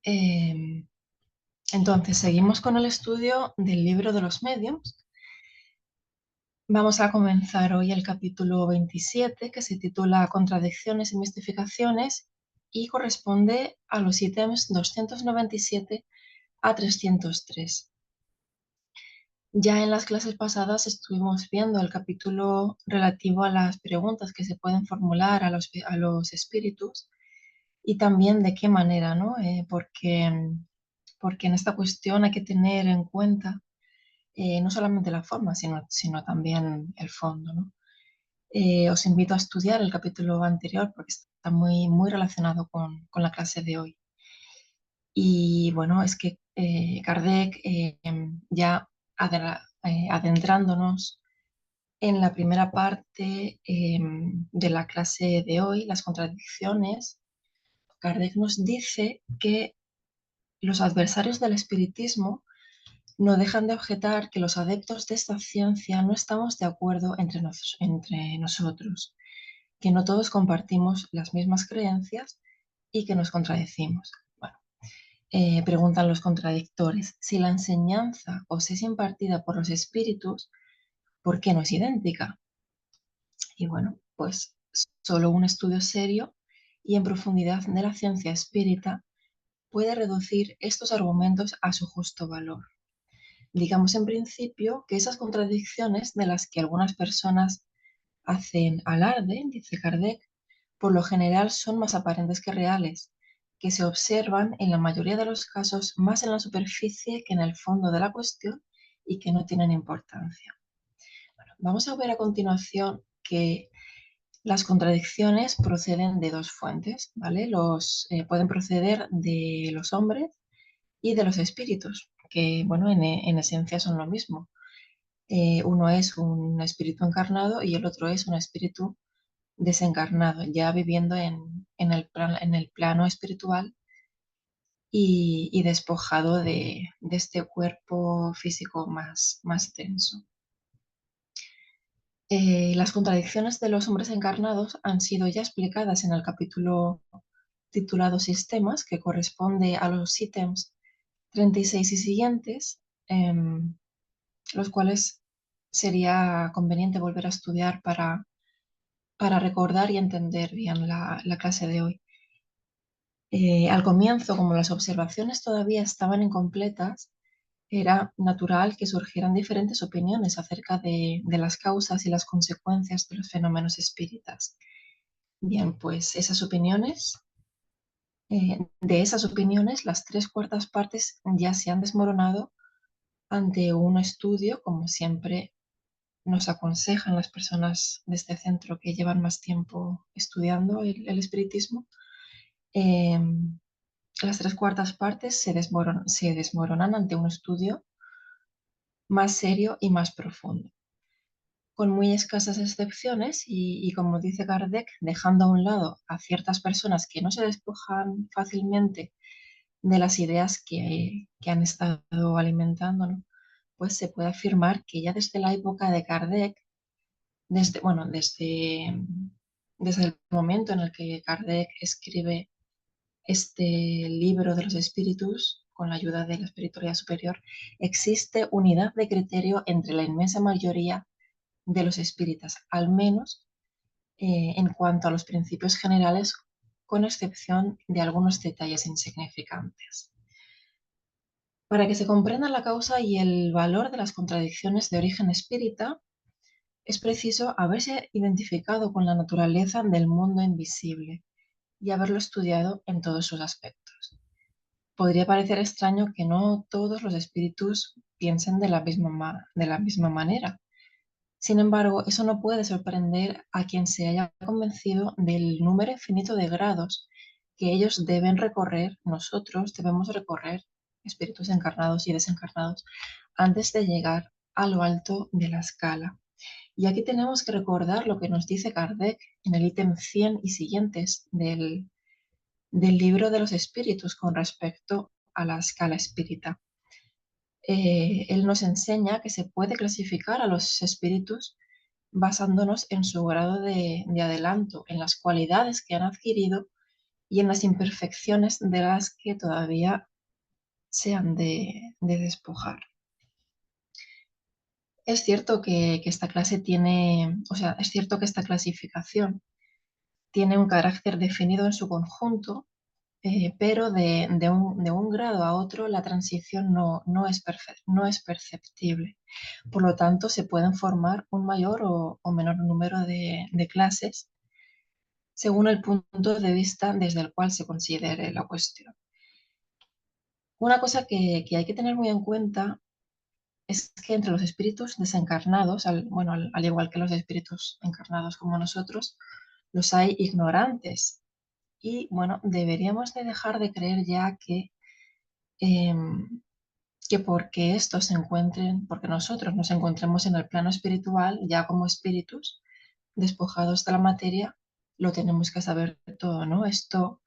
Em, entonces, seguimos con el estudio del libro de los mediums. Vamos a comenzar hoy el capítulo 27, que se titula Contradicciones y mistificaciones y corresponde a los ítems 297 a 303. Ya en las clases pasadas estuvimos viendo el capítulo relativo a las preguntas que se pueden formular a los espíritus y también de qué manera, ¿no? Porque en esta cuestión hay que tener en cuenta no solamente la forma, sino también el fondo, ¿no? Os invito a estudiar el capítulo anterior porque está muy relacionado con la clase de hoy. Y bueno, es que Kardec, ya adentrándonos en la primera parte de la clase de hoy, las contradicciones, Kardec nos dice que los adversarios del espiritismo no dejan de objetar que los adeptos de esta ciencia no estamos de acuerdo entre nosotros, que no todos compartimos las mismas creencias y que nos contradecimos. Bueno, preguntan los contradictores, si la enseñanza os es impartida por los espíritus, ¿por qué no es idéntica? Y bueno, pues solo un estudio serio y en profundidad de la ciencia espírita puede reducir estos argumentos a su justo valor. Digamos en principio que esas contradicciones de las que algunas personas hacen alarde, dice Kardec, por lo general son más aparentes que reales, que se observan en la mayoría de los casos más en la superficie que en el fondo de la cuestión y que no tienen importancia. Bueno, vamos a ver a continuación que las contradicciones proceden de dos fuentes, ¿vale? Pueden proceder de los hombres y de los espíritus, que, bueno, en esencia son lo mismo. Uno es un espíritu encarnado y el otro es un espíritu desencarnado, ya viviendo en el plano espiritual y despojado de este cuerpo físico más denso. Las contradicciones de los hombres encarnados han sido ya explicadas en el capítulo titulado Sistemas, que corresponde a los ítems 36 y siguientes, los cuales sería conveniente volver a estudiar para recordar y entender bien la clase de hoy. Al comienzo, como las observaciones todavía estaban incompletas, era natural que surgieran diferentes opiniones acerca de las causas y las consecuencias de los fenómenos espíritas. Bien, pues de esas opiniones, las tres cuartas partes ya se han desmoronado ante un estudio, como siempre nos aconsejan las personas de este centro que llevan más tiempo estudiando el espiritismo. eh, las tres cuartas partes se desmoronan ante un estudio más serio y más profundo, con muy escasas excepciones y como dice Kardec, dejando a un lado a ciertas personas que no se despojan fácilmente de las ideas que han estado alimentando, ¿no? Pues se puede afirmar que ya desde la época de Kardec, bueno, desde el momento en el que Kardec escribe este libro de los espíritus, con la ayuda de la espiritualidad superior, existe unidad de criterio entre la inmensa mayoría de los espíritas, al menos en cuanto a los principios generales, con excepción de algunos detalles insignificantes. Para que se comprenda la causa y el valor de las contradicciones de origen espírita, es preciso haberse identificado con la naturaleza del mundo invisible y haberlo estudiado en todos sus aspectos. Podría parecer extraño que no todos los espíritus piensen de la misma manera. Sin embargo, eso no puede sorprender a quien se haya convencido del número infinito de grados que ellos deben recorrer, nosotros debemos recorrer, espíritus encarnados y desencarnados, antes de llegar a lo alto de la escala. Y aquí tenemos que recordar lo que nos dice Kardec en el ítem 100 y siguientes del libro de los espíritus con respecto a la escala espírita. Él nos enseña que se puede clasificar a los espíritus basándonos en su grado de adelanto, en las cualidades que han adquirido y en las imperfecciones de las que todavía se han de despojar. Es cierto que esta clase tiene, o sea, es cierto que esta clasificación tiene un carácter definido en su conjunto, pero de un grado a otro la transición no es perceptible. Por lo tanto, se pueden formar un mayor o menor número de clases según el punto de vista desde el cual se considere la cuestión. Una cosa que hay que tener muy en cuenta es que entre los espíritus desencarnados, bueno, al igual que los espíritus encarnados como nosotros, los hay ignorantes. Y bueno, deberíamos de dejar de creer ya em, que porque estos se encuentren, porque nosotros nos encontremos en el plano espiritual, ya como espíritus, despojados de la materia, lo tenemos que saber todo, ¿no? Esto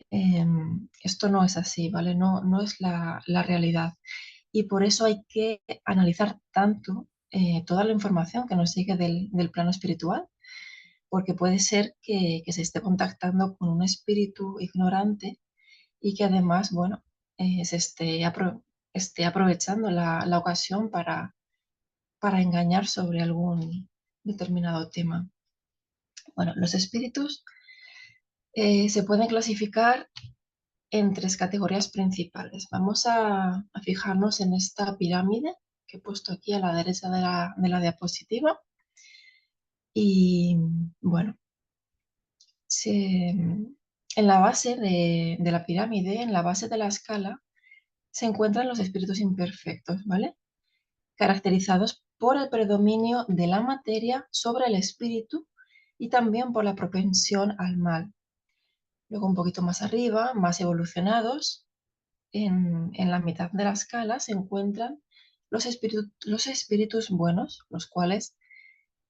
no es así, ¿vale? No es la realidad. Y por eso hay que analizar tanto toda la información que nos sigue del plano espiritual, porque puede ser que se esté contactando con un espíritu ignorante y que además, bueno, esté aprovechando la ocasión para engañar sobre algún determinado tema. Bueno, los espíritus se pueden clasificar en tres categorías principales. Vamos a fijarnos en esta pirámide que he puesto aquí a la derecha de la diapositiva. Y bueno, en la base de la pirámide, en la base de la escala, se encuentran los espíritus imperfectos, ¿vale? Caracterizados por el predominio de la materia sobre el espíritu y también por la propensión al mal. Luego un poquito más arriba, más evolucionados, en la mitad de la escala se encuentran los espíritus buenos, los cuales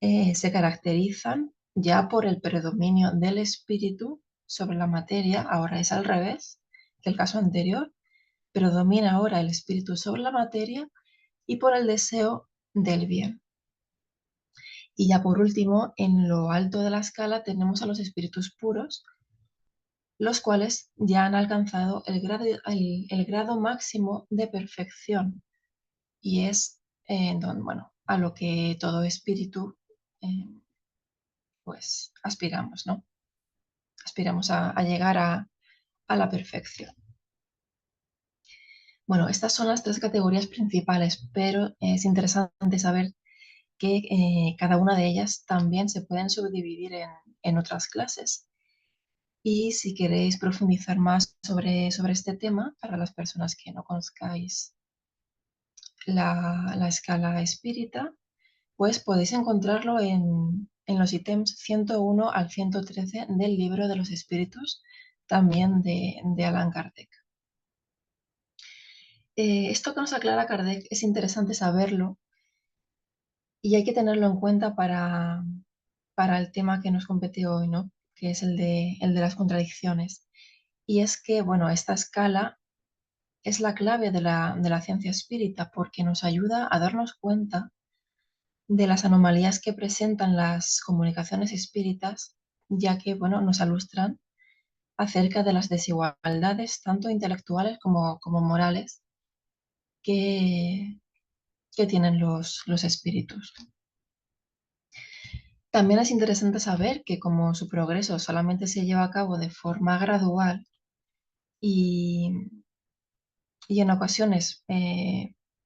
se caracterizan ya por el predominio del espíritu sobre la materia, ahora es al revés que el caso anterior, predomina ahora el espíritu sobre la materia y por el deseo del bien. Y ya por último, en lo alto de la escala tenemos a los espíritus puros, los cuales ya han alcanzado el grado máximo de perfección y es bueno, a lo que todo espíritu eh, pues aspiramos, ¿no? Aspiramos a llegar a la perfección. Bueno, estas son las tres categorías principales, pero es interesante saber que cada una de ellas también se pueden subdividir en otras clases. Y si queréis profundizar más sobre este tema, para las personas que no conozcáis la escala espírita, pues podéis encontrarlo en los ítems 101 al 113 del libro de los espíritus, también de Allan Kardec. Esto que nos aclara Kardec es interesante saberlo y hay que tenerlo en cuenta para el tema que nos compete hoy, ¿no? Que es el de las contradicciones. Y es que, bueno, esta escala es la clave de la ciencia espírita porque nos ayuda a darnos cuenta de las anomalías que presentan las comunicaciones espíritas, ya que, bueno, nos ilustran acerca de las desigualdades tanto intelectuales como morales que, que tienen los espíritus. También es interesante saber que como su progreso solamente se lleva a cabo de forma gradual y, y en ocasiones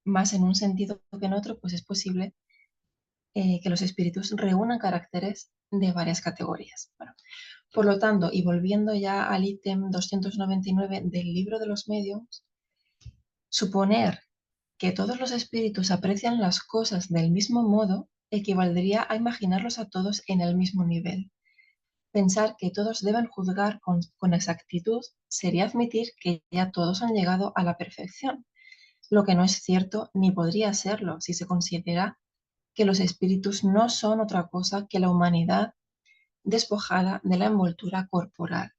más en un sentido que en otro, pues es posible que los espíritus reúnan caracteres de varias categorías. Bueno, por lo tanto, y volviendo ya al ítem 299 del libro de los medios, suponer que todos los espíritus aprecian las cosas del mismo modo equivaldría a imaginarlos a todos en el mismo nivel. Pensar que todos deben juzgar con exactitud sería admitir que ya todos han llegado a la perfección, lo que no es cierto ni podría serlo si se considera que los espíritus no son otra cosa que la humanidad despojada de la envoltura corporal.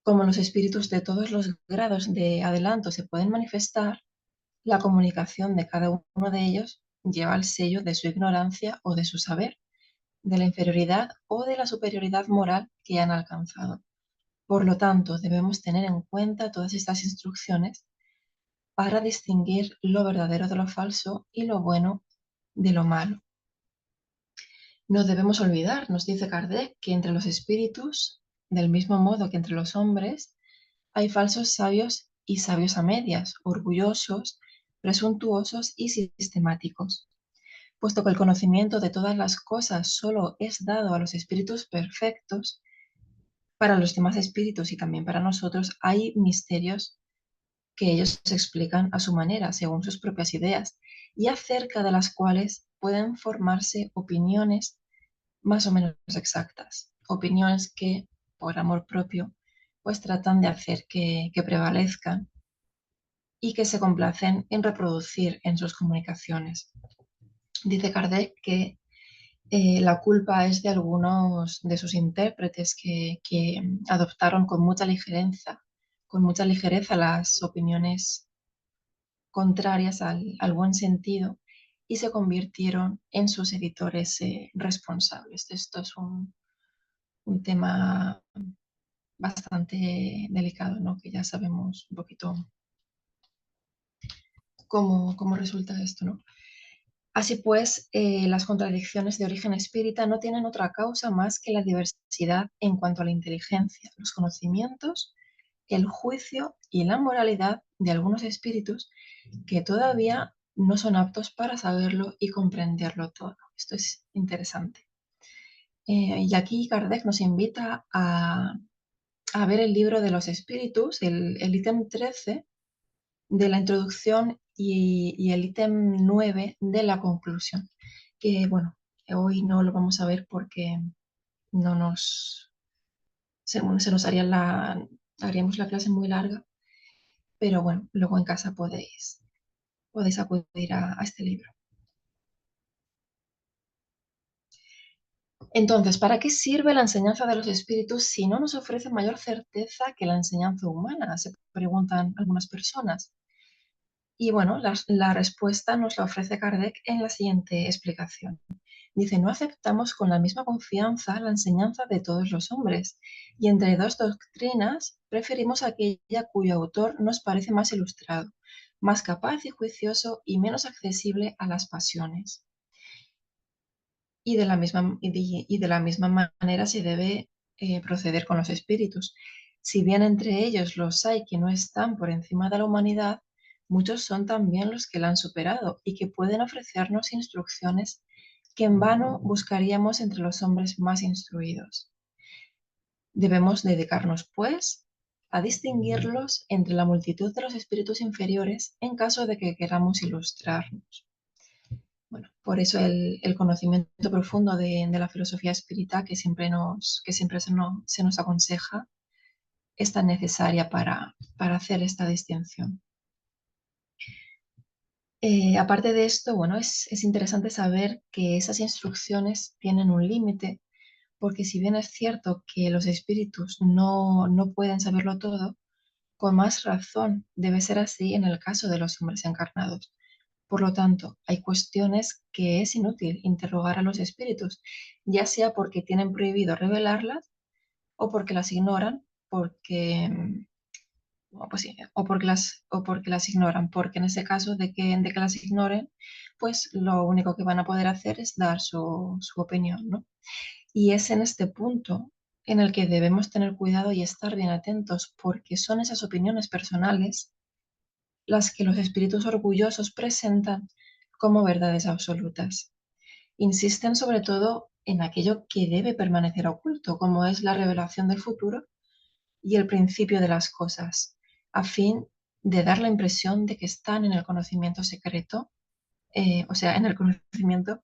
Como los espíritus de todos los grados de adelanto se pueden manifestar, la comunicación de cada uno de ellos lleva el sello de su ignorancia o de su saber, de la inferioridad o de la superioridad moral que han alcanzado. Por lo tanto, debemos tener en cuenta todas estas instrucciones para distinguir lo verdadero de lo falso y lo bueno de lo malo. No debemos olvidar, nos dice Kardec, que entre los espíritus, del mismo modo que entre los hombres, hay falsos sabios y sabios a medias, orgullosos, presuntuosos y sistemáticos. Puesto que el conocimiento de todas las cosas solo es dado a los espíritus perfectos, para los demás espíritus y también para nosotros hay misterios que ellos explican a su manera, según sus propias ideas, y acerca de las cuales pueden formarse opiniones más o menos exactas, opiniones que, por amor propio, pues tratan de hacer que prevalezcan y que se complacen en reproducir en sus comunicaciones. Dice Kardec que la culpa es de algunos de sus intérpretes que adoptaron con mucha ligereza las opiniones contrarias al buen sentido y se convirtieron en sus editores responsables. Esto es un tema bastante delicado, ¿no? Que ya sabemos un poquito cómo resulta esto, ¿no? Así pues, las contradicciones de origen espírita no tienen otra causa más que la diversidad en cuanto a la inteligencia, los conocimientos, el juicio y la moralidad de algunos espíritus que todavía no son aptos para saberlo y comprenderlo todo. Esto es interesante. Y aquí Kardec nos invita a ver el libro de los espíritus, el ítem 13 de la introducción y el ítem 9 de la conclusión, que bueno, hoy no lo vamos a ver porque no nos, se nos haríamos la clase muy larga, pero bueno, luego en casa podéis acudir a este libro. Entonces, ¿para qué sirve la enseñanza de los espíritus si no nos ofrece mayor certeza que la enseñanza humana? Se preguntan algunas personas. Y bueno, la respuesta nos la ofrece Kardec en la siguiente explicación. Dice, no aceptamos con la misma confianza la enseñanza de todos los hombres, y entre dos doctrinas preferimos aquella cuyo autor nos parece más ilustrado, más capaz y juicioso y menos accesible a las pasiones. Y de la misma manera se debe proceder con los espíritus. Si bien entre ellos los hay que no están por encima de la humanidad, muchos son también los que la han superado y que pueden ofrecernos instrucciones que en vano buscaríamos entre los hombres más instruidos. Debemos dedicarnos, pues, a distinguirlos entre la multitud de los espíritus inferiores en caso de que queramos ilustrarnos. Bueno, por eso el conocimiento profundo de la filosofía espírita que siempre se nos aconseja es tan necesaria para hacer esta distinción. Aparte de esto, bueno, es interesante saber que esas instrucciones tienen un límite, porque si bien es cierto que los espíritus no pueden saberlo todo, con más razón debe ser así en el caso de los hombres encarnados. Por lo tanto, hay cuestiones que es inútil interrogar a los espíritus, ya sea porque tienen prohibido revelarlas o porque las ignoran, pues sí, o porque las ignoran, porque en ese caso de que las ignoren, pues lo único que van a poder hacer es dar su opinión, ¿no? Y es en este punto en el que debemos tener cuidado y estar bien atentos, porque son esas opiniones personales las que los espíritus orgullosos presentan como verdades absolutas. Insisten sobre todo en aquello que debe permanecer oculto, como es la revelación del futuro y el principio de las cosas, a fin de dar la impresión de que están en el conocimiento secreto, o sea, en el conocimiento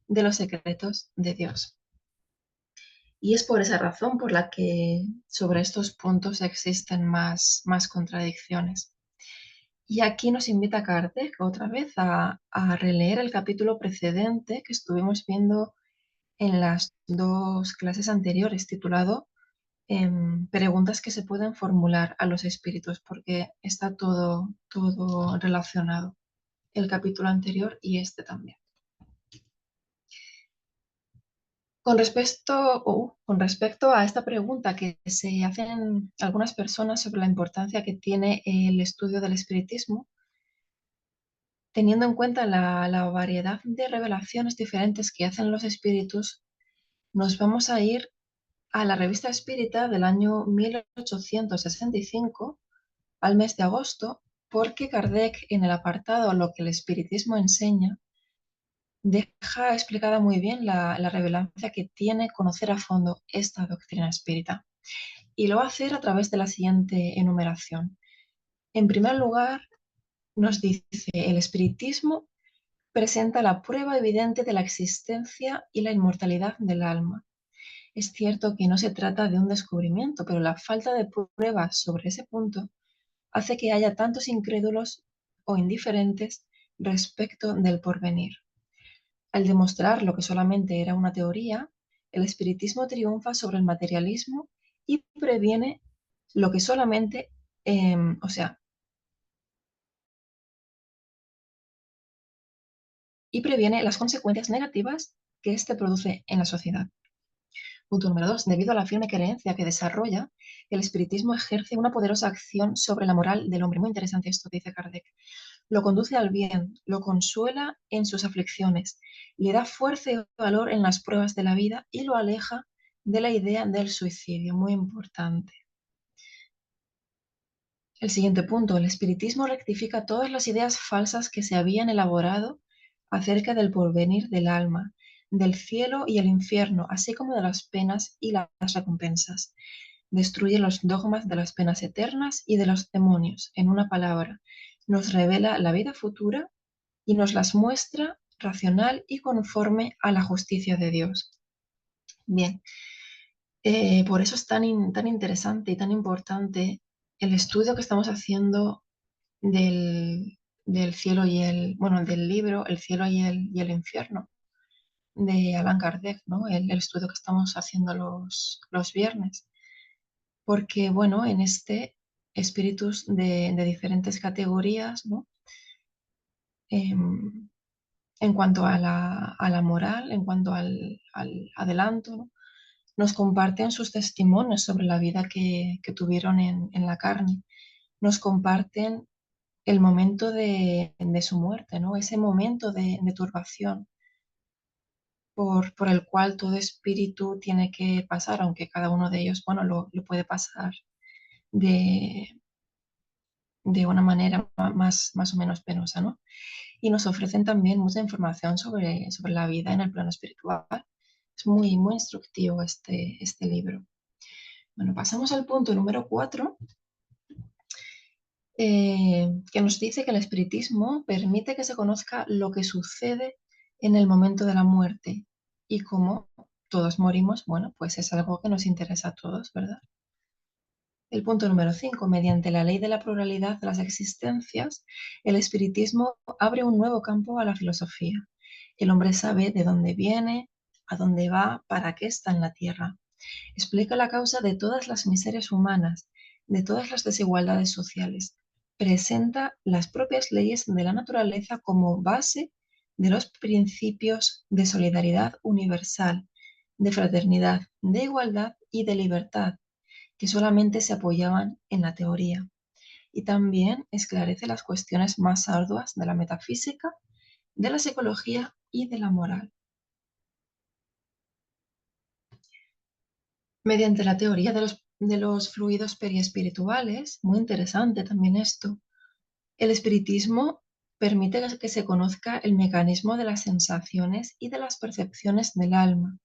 de los secretos de Dios. Y es por esa razón por la que sobre estos puntos existen más contradicciones. Y aquí nos invita Kardec otra vez a releer el capítulo precedente que estuvimos viendo en las dos clases anteriores, titulado Preguntas que se pueden formular a los espíritus, porque está todo relacionado, el capítulo anterior y este también. Con respecto a esta pregunta que se hacen algunas personas sobre la importancia que tiene el estudio del espiritismo, teniendo en cuenta la variedad de revelaciones diferentes que hacen los espíritus, nos vamos a ir a la Revista Espírita del año 1865, al mes de agosto, porque Kardec, en el apartado Lo que el espiritismo enseña, deja explicada muy bien la relevancia que tiene conocer a fondo esta doctrina espírita. Y lo va a hacer a través de la siguiente enumeración. En primer lugar, nos dice: el espiritismo presenta la prueba evidente de la existencia y la inmortalidad del alma. Es cierto que no se trata de un descubrimiento, pero la falta de pruebas sobre ese punto hace que haya tantos incrédulos o indiferentes respecto del porvenir. Al demostrar lo que solamente era una teoría, el espiritismo triunfa sobre el materialismo y previene lo que solamente, o sea, y previene las consecuencias negativas que éste produce en la sociedad. Punto número 2. Debido a la firme creencia que desarrolla, el espiritismo ejerce una poderosa acción sobre la moral del hombre. Muy interesante esto, dice Kardec. Lo conduce al bien, lo consuela en sus aflicciones, le da fuerza y valor en las pruebas de la vida y lo aleja de la idea del suicidio. Muy importante. El siguiente punto: el espiritismo rectifica todas las ideas falsas que se habían elaborado acerca del porvenir del alma, del cielo y el infierno, así como de las penas y las recompensas. Destruye los dogmas de las penas eternas y de los demonios. En una palabra, nos revela la vida futura y nos las muestra racional y conforme a la justicia de Dios. Bien, por eso es tan interesante y tan importante el estudio que estamos haciendo del cielo y bueno, del libro El cielo y el infierno, de Allan Kardec, ¿no? El estudio que estamos haciendo los viernes. Porque, bueno, en este espíritus de diferentes categorías, ¿no? Em, en cuanto a la moral, en cuanto al adelanto, ¿no? Nos comparten sus testimonios sobre la vida que tuvieron en la carne. Nos comparten el momento de su muerte, ¿no? Ese momento de turbación por el cual todo espíritu tiene que pasar, aunque cada uno de ellos, bueno, lo puede pasar de, de una manera más o menos penosa, ¿no? Y nos ofrecen también mucha información sobre la vida en el plano espiritual. Es muy instructivo este libro. Bueno, pasamos al punto número 4, que nos dice que el espiritismo permite que se conozca lo que sucede en el momento de la muerte. Y como todos morimos, bueno, pues es algo que nos interesa a todos, ¿verdad? El punto número 5. Mediante la ley de la pluralidad de las existencias, el espiritismo abre un nuevo campo a la filosofía. El hombre sabe de dónde viene, a dónde va, para qué está en la tierra. Explica la causa de todas las miserias humanas, de todas las desigualdades sociales. Presenta las propias leyes de la naturaleza como base de los principios de solidaridad universal, de fraternidad, de igualdad y de libertad, que solamente se apoyaban en la teoría. Y también esclarece las cuestiones más arduas de la metafísica, de la psicología y de la moral. Mediante la teoría de los fluidos periespirituales, muy interesante también esto, el espiritismo permite que se conozca el mecanismo de las sensaciones y de las percepciones del alma.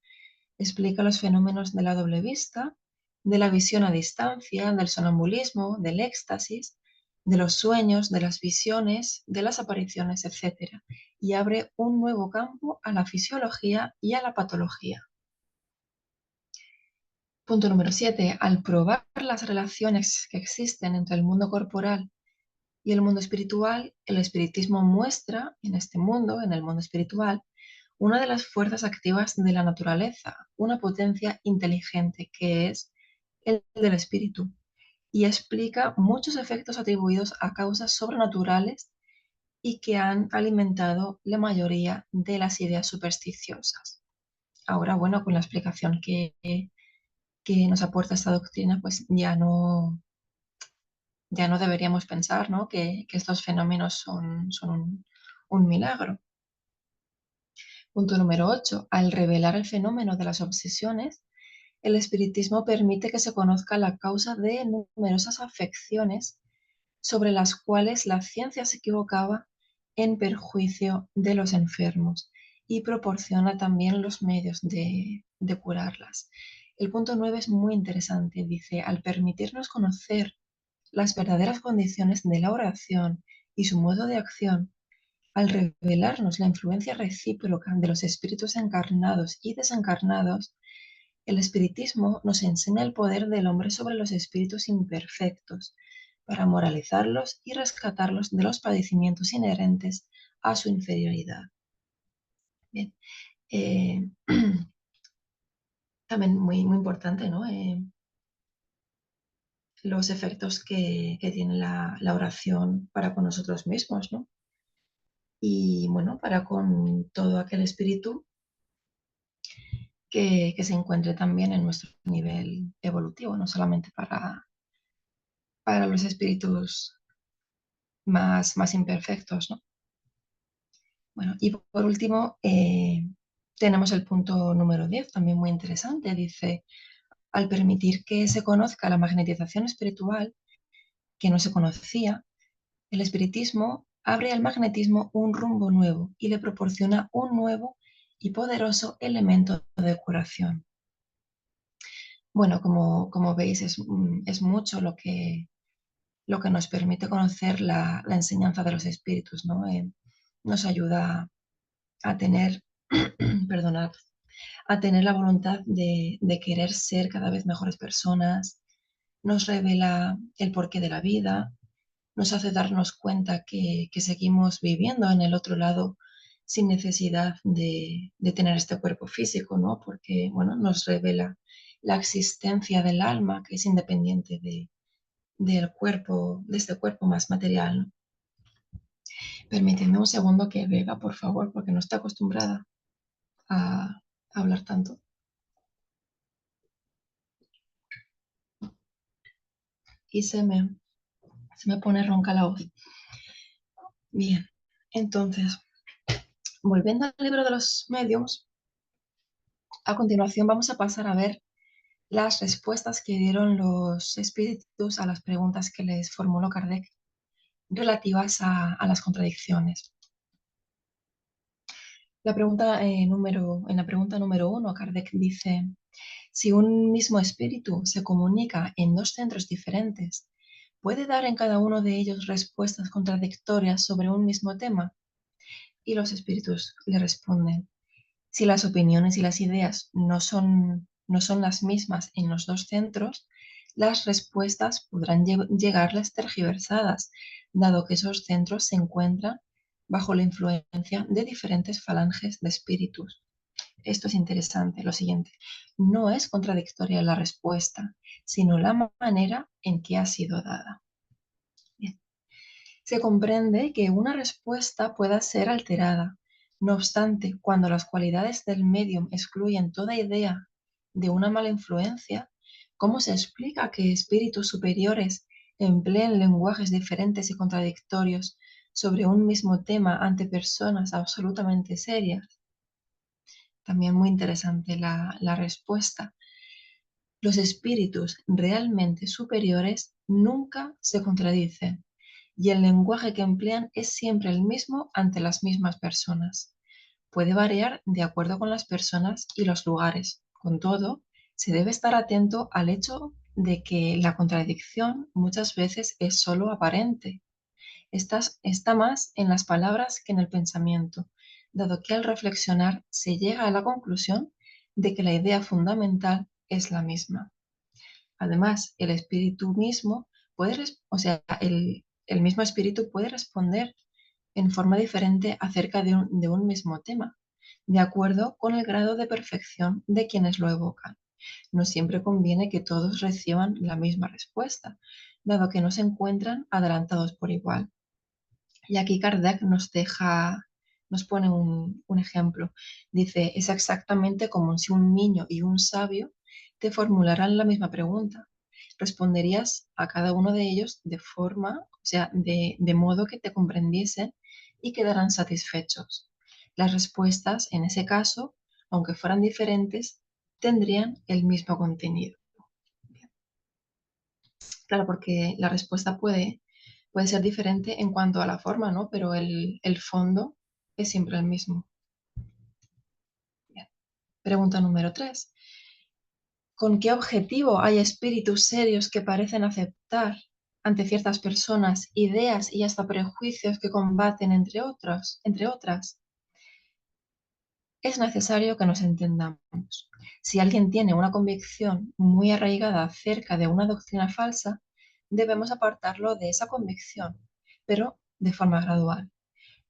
Explica los fenómenos de la doble vista, de la visión a distancia, del sonambulismo, del éxtasis, de los sueños, de las visiones, de las apariciones, etc. Y abre un nuevo campo a la fisiología y a la patología. Punto número 7. Al probar las relaciones que existen entre el mundo corporal y el mundo espiritual, el espiritismo muestra en este mundo, en el mundo espiritual, una de las fuerzas activas de la naturaleza, una potencia inteligente que es el del espíritu, y explica muchos efectos atribuidos a causas sobrenaturales y que han alimentado la mayoría de las ideas supersticiosas. ahora, bueno, con la explicación que nos aporta esta doctrina, pues ya no deberíamos pensar, ¿no? Que estos fenómenos son un milagro. Punto número 8. Al revelar el fenómeno de las obsesiones, el espiritismo permite que se conozca la causa de numerosas afecciones sobre las cuales la ciencia se equivocaba en perjuicio de los enfermos y proporciona también los medios de curarlas. El punto 9 es muy interesante. Dice, al permitirnos conocer las verdaderas condiciones de la oración y su modo de acción, al revelarnos la influencia recíproca de los espíritus encarnados y desencarnados, el espiritismo nos enseña el poder del hombre sobre los espíritus imperfectos para moralizarlos y rescatarlos de los padecimientos inherentes a su inferioridad. Bien. eh, También muy importante, ¿no? Los efectos que tiene la oración para con nosotros mismos, ¿no? Y bueno, para con todo aquel espíritu que se encuentre también en nuestro nivel evolutivo, no solamente para los espíritus más imperfectos, ¿no? Bueno, y por último, tenemos el punto número 10, también muy interesante. Dice, al permitir que se conozca la magnetización espiritual que no se conocía, el espiritismo abre al magnetismo un rumbo nuevo y le proporciona un nuevo y poderoso elemento de curación. Bueno, como veis, es mucho lo que nos permite conocer la enseñanza de los espíritus, ¿no? Nos ayuda a tener, perdonad, a tener la voluntad de querer ser cada vez mejores personas, nos revela el porqué de la vida, nos hace darnos cuenta que seguimos viviendo en el otro lado sin necesidad de tener este cuerpo físico, ¿no? Porque, bueno, nos revela la existencia del alma que es independiente del cuerpo, de este cuerpo más material, ¿no? Permíteme un segundo que beba, por favor, porque no estoy acostumbrada a hablar tanto. Y se me pone ronca la voz. Bien, entonces, volviendo al libro de los mediums, a continuación vamos a pasar a ver las respuestas que dieron los espíritus a las preguntas que les formuló Kardec relativas a las contradicciones. En la pregunta número 1, Kardec dice, si un mismo espíritu se comunica en dos centros diferentes, ¿puede dar en cada uno de ellos respuestas contradictorias sobre un mismo tema? Y los espíritus le responden, si las opiniones y las ideas no son las mismas en los dos centros, las respuestas podrán llegarles tergiversadas, dado que esos centros se encuentran bajo la influencia de diferentes falanges de espíritus. Esto es interesante, lo siguiente. No es contradictoria la respuesta, sino la manera en que ha sido dada. Bien. Se comprende que una respuesta pueda ser alterada. No obstante, cuando las cualidades del medium excluyen toda idea de una mala influencia, ¿cómo se explica que espíritus superiores empleen lenguajes diferentes y contradictorios sobre un mismo tema ante personas absolutamente serias? También muy interesante la respuesta. Los espíritus realmente superiores nunca se contradicen y el lenguaje que emplean es siempre el mismo ante las mismas personas. Puede variar de acuerdo con las personas y los lugares. Con todo, se debe estar atento al hecho de que la contradicción muchas veces es solo aparente. Está más en las palabras que en el pensamiento, dado que al reflexionar se llega a la conclusión de que la idea fundamental es la misma. Además, el espíritu mismo el mismo espíritu puede responder en forma diferente acerca de un mismo tema, de acuerdo con el grado de perfección de quienes lo evocan. No siempre conviene que todos reciban la misma respuesta, dado que no se encuentran adelantados por igual. Y aquí Kardec nos pone un ejemplo. Dice, es exactamente como si un niño y un sabio te formularan la misma pregunta. Responderías a cada uno de ellos de forma, o sea, de modo que te comprendiesen y quedaran satisfechos. Las respuestas, en ese caso, aunque fueran diferentes, tendrían el mismo contenido. Claro, porque la respuesta puede ser diferente en cuanto a la forma, ¿no? Pero el fondo es siempre el mismo. Bien. Pregunta número 3. ¿Con qué objetivo hay espíritus serios que parecen aceptar ante ciertas personas ideas y hasta prejuicios que combaten entre otras? Es necesario que nos entendamos. Si alguien tiene una convicción muy arraigada acerca de una doctrina falsa, debemos apartarlo de esa convicción, pero de forma gradual.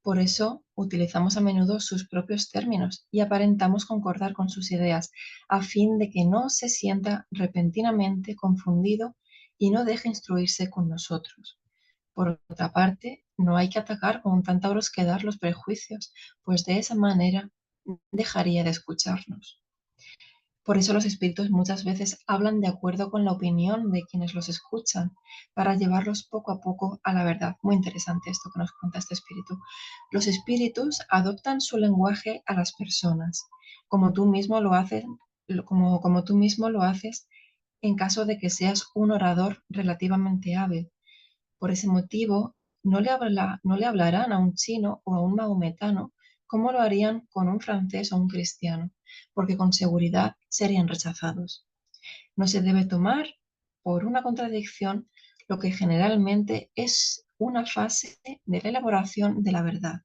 Por eso utilizamos a menudo sus propios términos y aparentamos concordar con sus ideas, a fin de que no se sienta repentinamente confundido y no deje instruirse con nosotros. Por otra parte, no hay que atacar con tanta brusquedad los prejuicios, pues de esa manera dejaría de escucharnos. Por eso los espíritus muchas veces hablan de acuerdo con la opinión de quienes los escuchan, para llevarlos poco a poco a la verdad. Muy interesante esto que nos cuenta este espíritu. Los espíritus adoptan su lenguaje a las personas, como tú mismo lo haces, como tú mismo lo haces en caso de que seas un orador relativamente hábil. Por ese motivo, no le hablarán a un chino o a un mahometano como lo harían con un francés o un cristiano, porque con seguridad serían rechazados. No se debe tomar por una contradicción lo que generalmente es una fase de la elaboración de la verdad.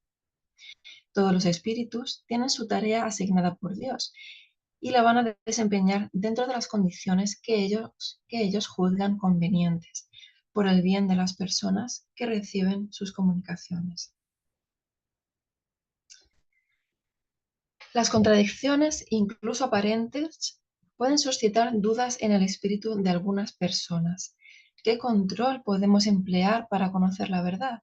Todos los espíritus tienen su tarea asignada por Dios y la van a desempeñar dentro de las condiciones que ellos juzgan convenientes, por el bien de las personas que reciben sus comunicaciones. Las contradicciones, incluso aparentes, pueden suscitar dudas en el espíritu de algunas personas. ¿Qué control podemos emplear para conocer la verdad?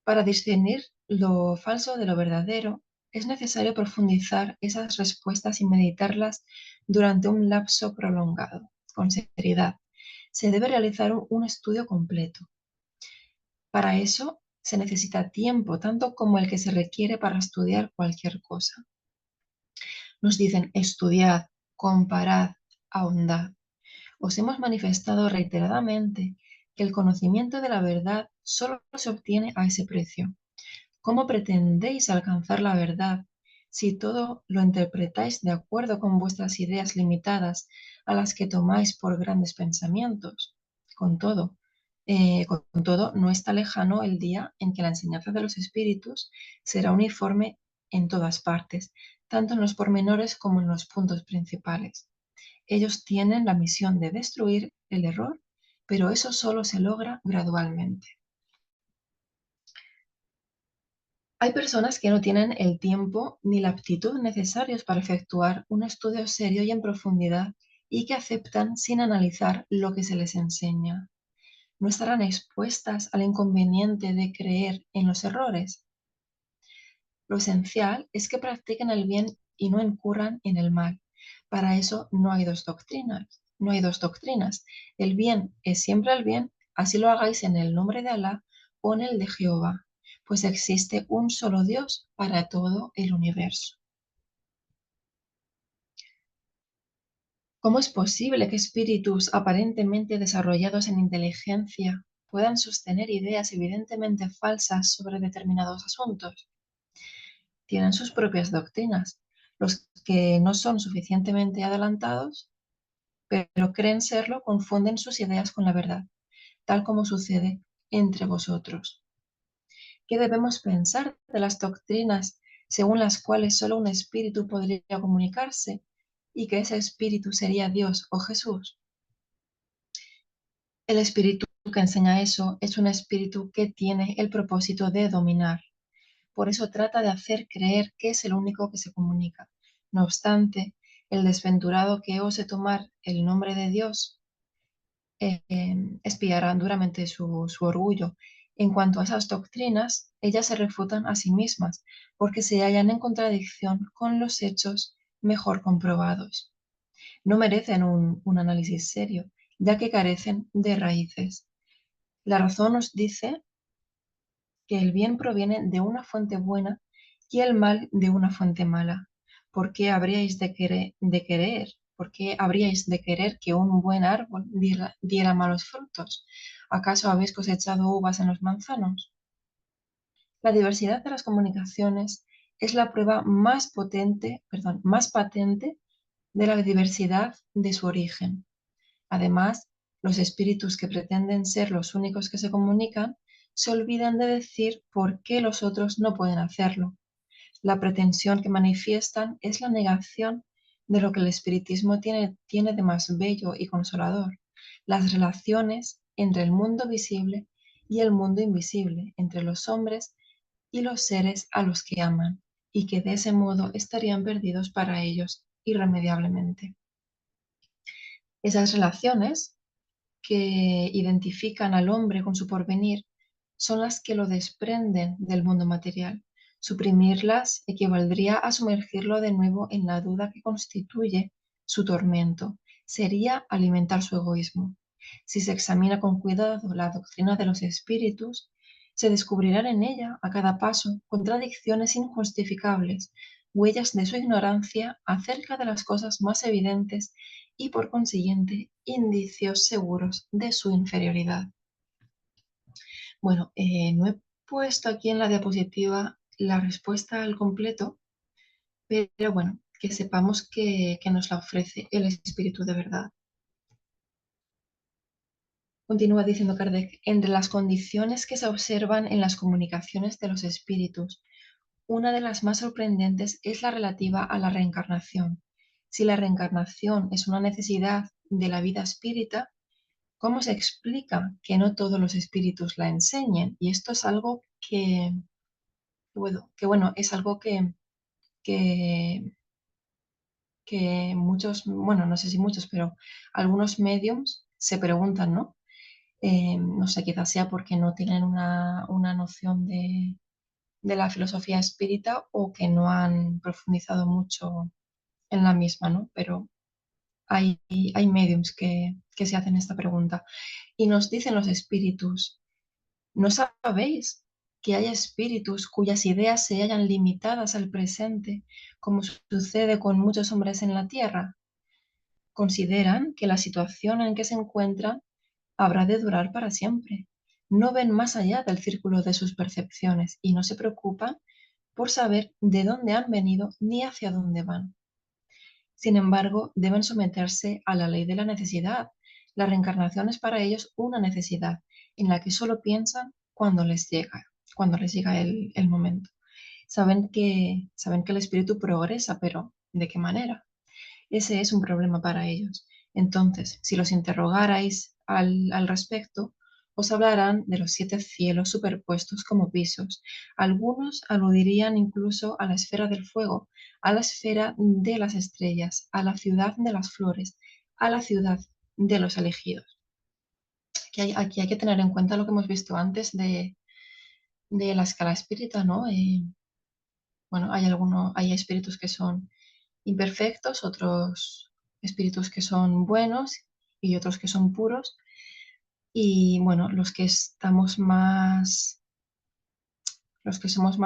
Para discernir lo falso de lo verdadero, es necesario profundizar esas respuestas y meditarlas durante un lapso prolongado, con seriedad. Se debe realizar un estudio completo. Para eso se necesita tiempo, tanto como el que se requiere para estudiar cualquier cosa. Nos dicen estudiad, comparad, ahondad. Os hemos manifestado reiteradamente que el conocimiento de la verdad solo se obtiene a ese precio. ¿Cómo pretendéis alcanzar la verdad si todo lo interpretáis de acuerdo con vuestras ideas limitadas a las que tomáis por grandes pensamientos? Con todo, con todo, no está lejano el día en que la enseñanza de los espíritus será uniforme en todas partes, tanto en los pormenores como en los puntos principales. Ellos tienen la misión de destruir el error, pero eso solo se logra gradualmente. Hay personas que no tienen el tiempo ni la aptitud necesarios para efectuar un estudio serio y en profundidad y que aceptan sin analizar lo que se les enseña. ¿No estarán expuestas al inconveniente de creer en los errores? Lo esencial es que practiquen el bien y no incurran en el mal. Para eso no hay dos doctrinas. No hay dos doctrinas. El bien es siempre el bien, así lo hagáis en el nombre de Alá o en el de Jehová, pues existe un solo Dios para todo el universo. ¿Cómo es posible que espíritus aparentemente desarrollados en inteligencia puedan sostener ideas evidentemente falsas sobre determinados asuntos? Tienen sus propias doctrinas. Los que no son suficientemente adelantados, pero creen serlo, confunden sus ideas con la verdad, tal como sucede entre vosotros. ¿Qué debemos pensar de las doctrinas según las cuales solo un espíritu podría comunicarse y que ese espíritu sería Dios o Jesús? El espíritu que enseña eso es un espíritu que tiene el propósito de dominar. Por eso trata de hacer creer que es el único que se comunica. No obstante, el desventurado que ose tomar el nombre de Dios espiará duramente su orgullo En cuanto a esas doctrinas, ellas se refutan a sí mismas porque se hallan en contradicción con los hechos mejor comprobados. No merecen un análisis serio, ya que carecen de raíces. La razón nos dice que el bien proviene de una fuente buena y el mal de una fuente mala. ¿Por qué habríais ¿Por qué habríais de querer que un buen árbol diera malos frutos? ¿Acaso habéis cosechado uvas en los manzanos? La diversidad de las comunicaciones es la prueba más patente de la diversidad de su origen. Además, los espíritus que pretenden ser los únicos que se comunican se olvidan de decir por qué los otros no pueden hacerlo. La pretensión que manifiestan es la negación de lo que el espiritismo tiene de más bello y consolador, las relaciones entre el mundo visible y el mundo invisible, entre los hombres y los seres a los que aman, y que de ese modo estarían perdidos para ellos irremediablemente. Esas relaciones que identifican al hombre con su porvenir son las que lo desprenden del mundo material. Suprimirlas equivaldría a sumergirlo de nuevo en la duda que constituye su tormento. Sería alimentar su egoísmo. Si se examina con cuidado la doctrina de los espíritus, se descubrirán en ella, a cada paso, contradicciones injustificables, huellas de su ignorancia acerca de las cosas más evidentes y, por consiguiente, indicios seguros de su inferioridad. Bueno, no he puesto aquí en la diapositiva la respuesta al completo, pero bueno, que sepamos que nos la ofrece el espíritu de verdad. Continúa diciendo Kardec, entre las condiciones que se observan en las comunicaciones de los espíritus, una de las más sorprendentes es la relativa a la reencarnación. Si la reencarnación es una necesidad de la vida espírita, ¿cómo se explica que no todos los espíritus la enseñen? Y esto es algo bueno, es algo que, que muchos, bueno, no sé si muchos, pero algunos mediums se preguntan, ¿no? No sé, quizás sea porque no tienen una noción de la filosofía espírita o que no han profundizado mucho en la misma, ¿no? Pero hay mediums que se hacen esta pregunta. Y nos dicen los espíritus, ¿no sabéis que hay espíritus cuyas ideas se hallan limitadas al presente, como sucede con muchos hombres en la tierra? Consideran que la situación en que se encuentran habrá de durar para siempre. No ven más allá del círculo de sus percepciones y no se preocupan por saber de dónde han venido ni hacia dónde van. Sin embargo, deben someterse a la ley de la necesidad. La reencarnación es para ellos una necesidad en la que solo piensan cuando les llega el momento. Saben que el espíritu progresa, pero ¿de qué manera? Ese es un problema para ellos. Entonces, si los interrogarais al respecto, os hablarán de los 7 cielos superpuestos como pisos. Algunos aludirían incluso a la esfera del fuego, a la esfera de las estrellas, a la ciudad de las flores, a la ciudad de los elegidos. Aquí hay que tener en cuenta lo que hemos visto antes de la escala espírita, ¿no? Bueno, hay espíritus que son imperfectos, otros espíritus que son buenos y otros que son puros. Y bueno, los que somos más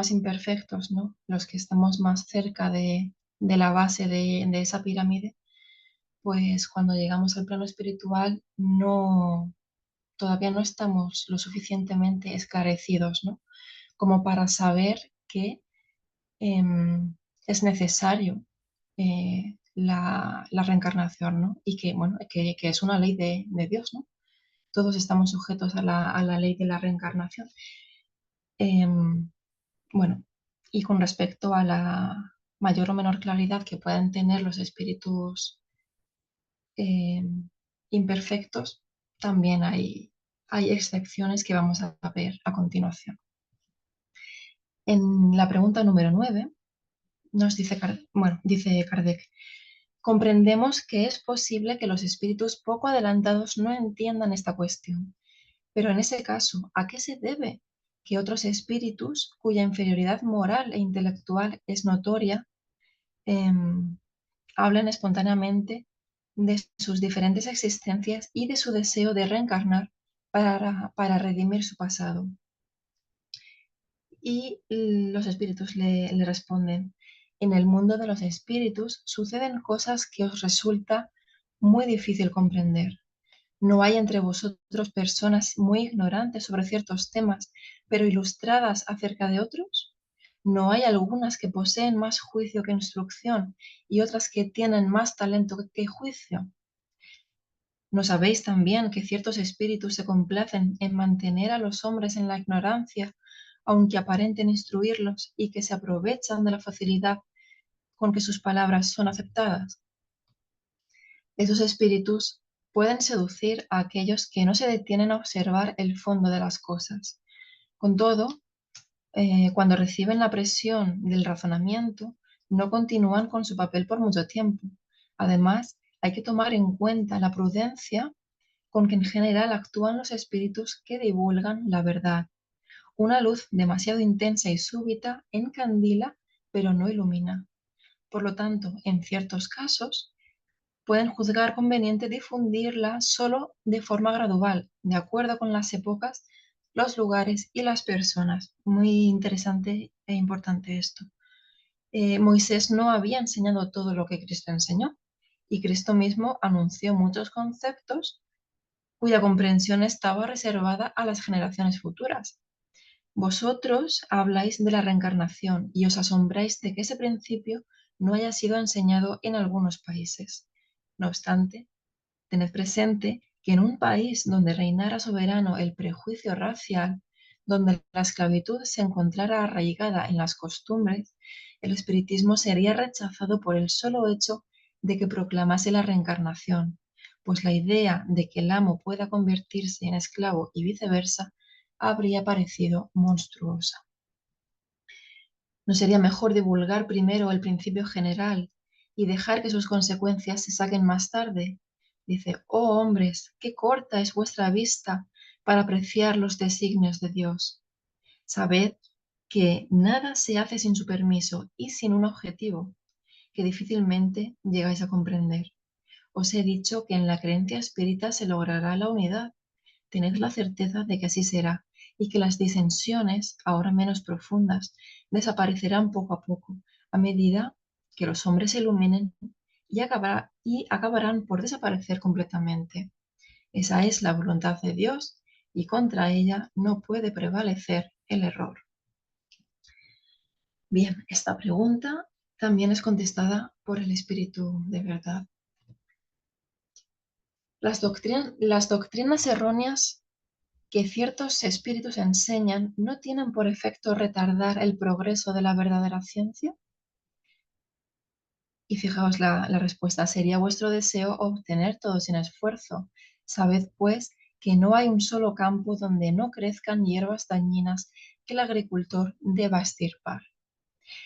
imperfectos, ¿no? Los que estamos más cerca de la base de esa pirámide, pues cuando llegamos al plano espiritual todavía no estamos lo suficientemente esclarecidos, ¿no? Como para saber que es necesario la reencarnación, ¿no? Y que, bueno, que es una ley de Dios, ¿no? Todos estamos sujetos a la ley de la reencarnación. Em, bueno, y con respecto a la mayor o menor claridad que puedan tener los espíritus imperfectos, también hay excepciones que vamos a ver a continuación. En la pregunta número 9 nos dice Kardec, comprendemos que es posible que los espíritus poco adelantados no entiendan esta cuestión. Pero en ese caso, ¿a qué se debe que otros espíritus, cuya inferioridad moral e intelectual es notoria, em, hablen espontáneamente de sus diferentes existencias y de su deseo de reencarnar para redimir su pasado? Y los espíritus le responden: en el mundo de los espíritus suceden cosas que os resulta muy difícil comprender. ¿No hay entre vosotros personas muy ignorantes sobre ciertos temas, pero ilustradas acerca de otros? ¿No hay algunas que poseen más juicio que instrucción y otras que tienen más talento que juicio? ¿No sabéis también que ciertos espíritus se complacen en mantener a los hombres en la ignorancia, aunque aparenten instruirlos, y que se aprovechan de la facilidad con que sus palabras son aceptadas? Esos espíritus pueden seducir a aquellos que no se detienen a observar el fondo de las cosas. Con todo, cuando reciben la presión del razonamiento, no continúan con su papel por mucho tiempo. Además, hay que tomar en cuenta la prudencia con que en general actúan los espíritus que divulgan la verdad. Una luz demasiado intensa y súbita encandila, pero no ilumina. Por lo tanto, en ciertos casos, pueden juzgar conveniente difundirla solo de forma gradual, de acuerdo con las épocas, los lugares y las personas. Muy interesante e importante esto. Moisés no había enseñado todo lo que Cristo enseñó, y Cristo mismo anunció muchos conceptos cuya comprensión estaba reservada a las generaciones futuras. Vosotros habláis de la reencarnación y os asombráis de que ese principio no haya sido enseñado en algunos países. No obstante, tened presente que en un país donde reinara soberano el prejuicio racial, donde la esclavitud se encontrara arraigada en las costumbres, el espiritismo sería rechazado por el solo hecho de que proclamase la reencarnación, pues la idea de que el amo pueda convertirse en esclavo y viceversa habría parecido monstruosa. ¿No sería mejor divulgar primero el principio general y dejar que sus consecuencias se saquen más tarde? Dice: oh hombres, qué corta es vuestra vista para apreciar los designios de Dios. Sabed que nada se hace sin su permiso y sin un objetivo que difícilmente llegáis a comprender. Os he dicho que en la creencia espírita se logrará la unidad. Tened la certeza de que así será, y que las disensiones, ahora menos profundas, desaparecerán poco a poco, a medida que los hombres se iluminen, y acabarán por desaparecer completamente. Esa es la voluntad de Dios, y contra ella no puede prevalecer el error. Bien, esta pregunta también es contestada por el Espíritu de verdad. Las doctrinas erróneas que ciertos espíritus enseñan no tienen por efecto retardar el progreso de la verdadera ciencia. Y fijaos la respuesta: sería vuestro deseo obtener todo sin esfuerzo. Sabed, pues, que no hay un solo campo donde no crezcan hierbas dañinas que el agricultor deba extirpar.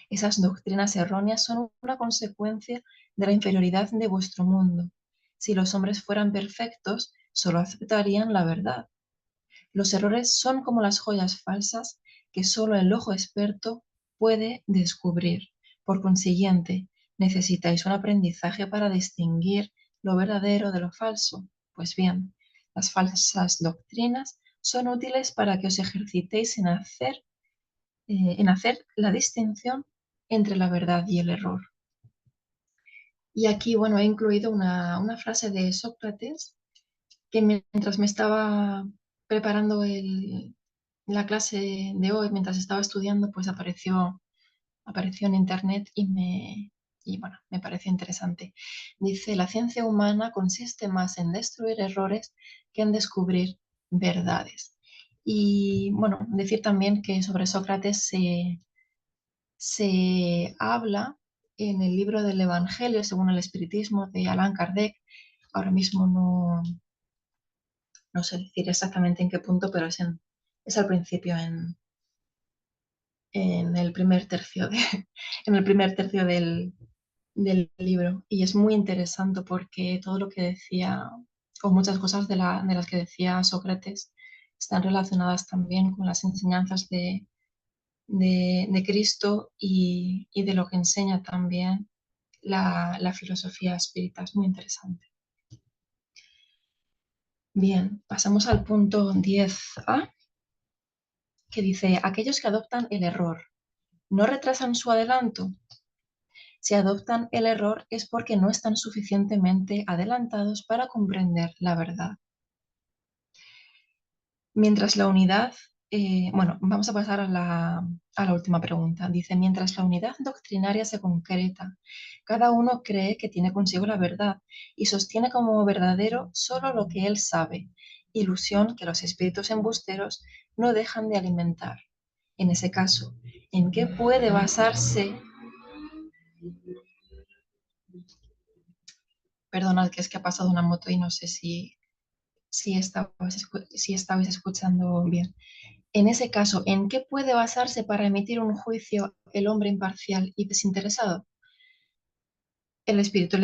Esas doctrinas erróneas son una consecuencia de la inferioridad de vuestro mundo. Si los hombres fueran perfectos, solo aceptarían la verdad. Los errores son como las joyas falsas que solo el ojo experto puede descubrir. Por consiguiente, necesitáis un aprendizaje para distinguir lo verdadero de lo falso. Pues bien, las falsas doctrinas son útiles para que os ejercitéis en hacer la distinción entre la verdad y el error. Y aquí, bueno, he incluido una frase de Sócrates que mientras me estaba preparando la clase de hoy, mientras estaba estudiando, pues apareció en internet y bueno, me pareció interesante. Dice: la ciencia humana consiste más en destruir errores que en descubrir verdades. Y bueno, decir también que sobre Sócrates se habla en el libro del Evangelio según el Espiritismo de Allan Kardec. Ahora mismo no sé decir exactamente en qué punto, pero es al principio, en el primer tercio, en el primer tercio del libro. Y es muy interesante porque todo lo que decía, o muchas cosas de las que decía Sócrates, están relacionadas también con las enseñanzas de Cristo y de lo que enseña también la filosofía espírita. Es muy interesante. Bien, pasamos al punto 10a, que dice, aquellos que adoptan el error, ¿no retrasan su adelanto? Si adoptan el error es porque no están suficientemente adelantados para comprender la verdad. Mientras la unidad, bueno, vamos a pasar a la última pregunta. Dice, mientras la unidad doctrinaria se concreta, cada uno cree que tiene consigo la verdad y sostiene como verdadero solo lo que él sabe, ilusión que los espíritus embusteros no dejan de alimentar. En ese caso, ¿en qué puede basarse? Perdonad, que es que ha pasado una moto y no sé si estabais escuchando bien. En ese caso, ¿en qué puede basarse para emitir un juicio el hombre imparcial y desinteresado? El espíritu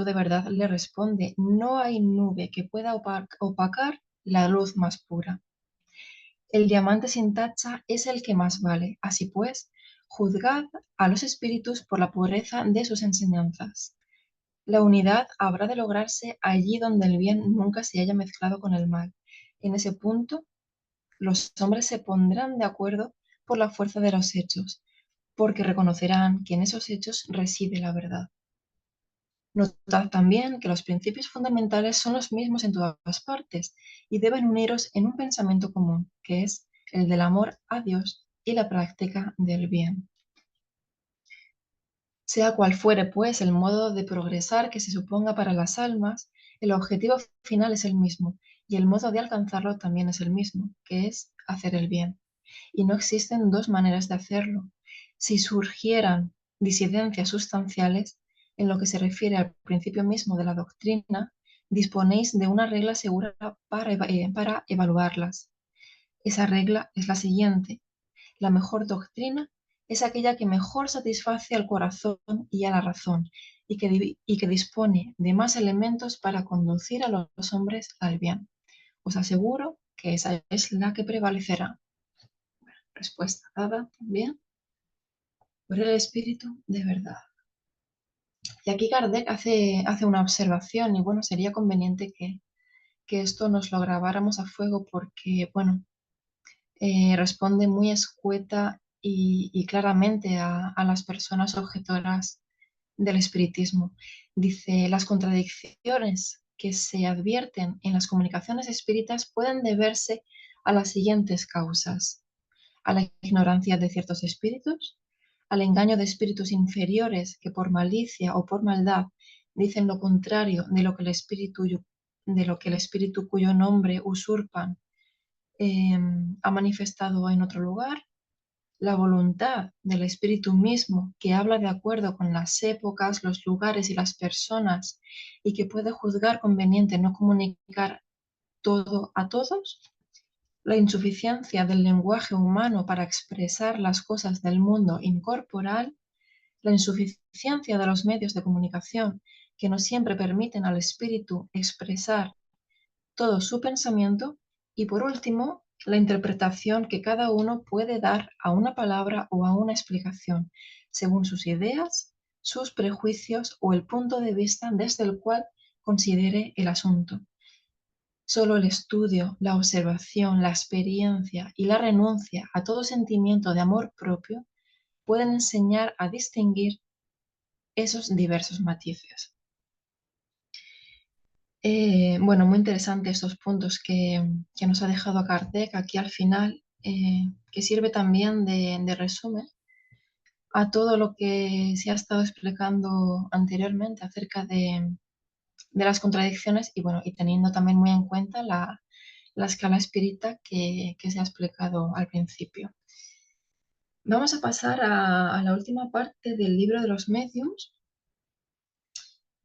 de verdad le responde, no hay nube que pueda opacar la luz más pura. El diamante sin tacha es el que más vale. Así pues, juzgad a los espíritus por la pureza de sus enseñanzas. La unidad habrá de lograrse allí donde el bien nunca se haya mezclado con el mal. En ese punto, los hombres se pondrán de acuerdo por la fuerza de los hechos, porque reconocerán que en esos hechos reside la verdad. Notad también que los principios fundamentales son los mismos en todas partes y deben uniros en un pensamiento común, que es el del amor a Dios y la práctica del bien. Sea cual fuere, pues, el modo de progresar que se suponga para las almas, el objetivo final es el mismo y el modo de alcanzarlo también es el mismo, que es hacer el bien. Y no existen dos maneras de hacerlo. Si surgieran disidencias sustanciales, en lo que se refiere al principio mismo de la doctrina, disponéis de una regla segura para evaluarlas. Esa regla es la siguiente. La mejor doctrina es aquella que mejor satisface al corazón y a la razón y que dispone de más elementos para conducir a los hombres al bien. Os aseguro que esa es la que prevalecerá. Respuesta dada también por el espíritu de verdad. Y aquí Kardec hace una observación y bueno, sería conveniente que esto nos lo grabáramos a fuego porque, bueno, responde muy escueta y claramente a las personas objetoras del espiritismo. Dice, las contradicciones que se advierten en las comunicaciones espíritas pueden deberse a las siguientes causas: a la ignorancia de ciertos espíritus, al engaño de espíritus inferiores que por malicia o por maldad dicen lo contrario de lo que el espíritu cuyo nombre usurpan ha manifestado en otro lugar, la voluntad del espíritu mismo que habla de acuerdo con las épocas, los lugares y las personas y que puede juzgar conveniente no comunicar todo a todos, la insuficiencia del lenguaje humano para expresar las cosas del mundo incorporal, la insuficiencia de los medios de comunicación que no siempre permiten al espíritu expresar todo su pensamiento y por último, la interpretación que cada uno puede dar a una palabra o a una explicación, según sus ideas, sus prejuicios o el punto de vista desde el cual considere el asunto. Solo el estudio, la observación, la experiencia y la renuncia a todo sentimiento de amor propio pueden enseñar a distinguir esos diversos matices. Bueno, muy interesante estos puntos que nos ha dejado Kardec aquí al final, que sirve también de resumen a todo lo que se ha estado explicando anteriormente acerca de las contradicciones y, bueno, y teniendo también muy en cuenta la escala espírita que se ha explicado al principio. Vamos a pasar a la última parte del libro de los medios